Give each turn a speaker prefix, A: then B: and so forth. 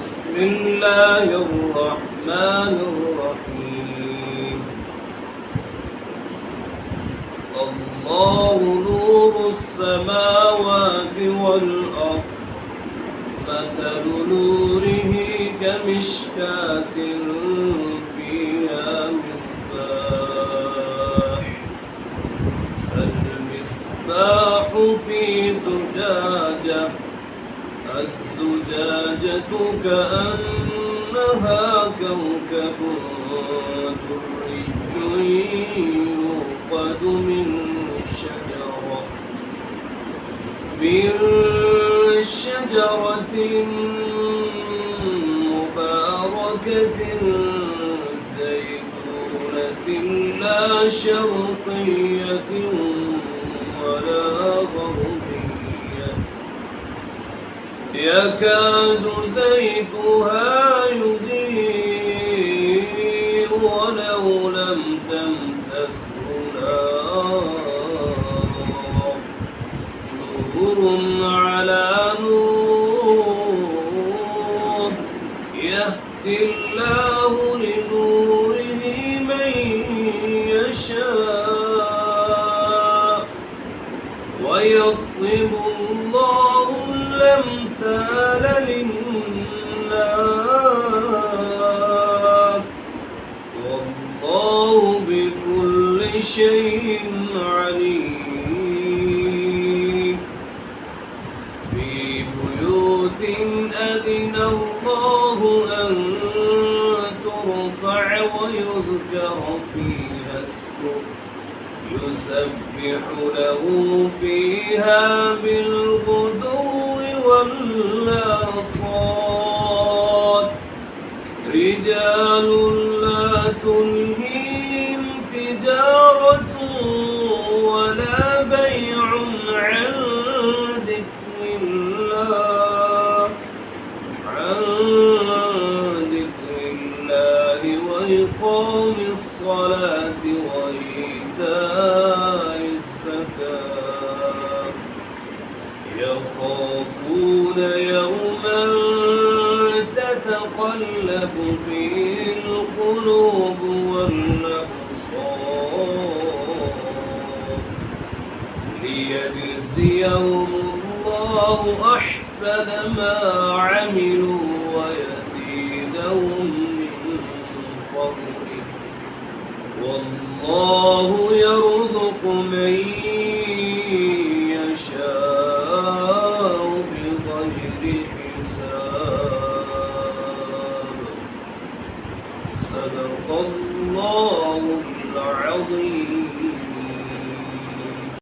A: بسم الله الرحمن الرحيم الله نور السماوات والأرض مثل نوره كمشكاة فيها مصباح المصباح في زجاجة الزجاجة كأنها كوكب دري يوقد من شجرة مباركة زيتونة لا شرقية ولا غربية يكاد زيتها يضيء ولو لم تمسسه نور على نور يهدي الله لنوره من يشاء ويضرب الله الأمثال للناس والله بكل شيء عليم في بيوت أذن الله أن ترفع ويذكر فيها اسمه يسبح له فيها بالغدو والآصال رجال لا تلهيهم تجارة ولا بيع عن ذكر الله وإقام الصلاة وإيتاء الزكاة يخافون يوما تتقلب فيه القلوب والأبصار ليجزيهم الله أحسن ما عملوا ويزيدهم من فضله والله يرزق من يشاء بغير حساب صدق الله العظيم.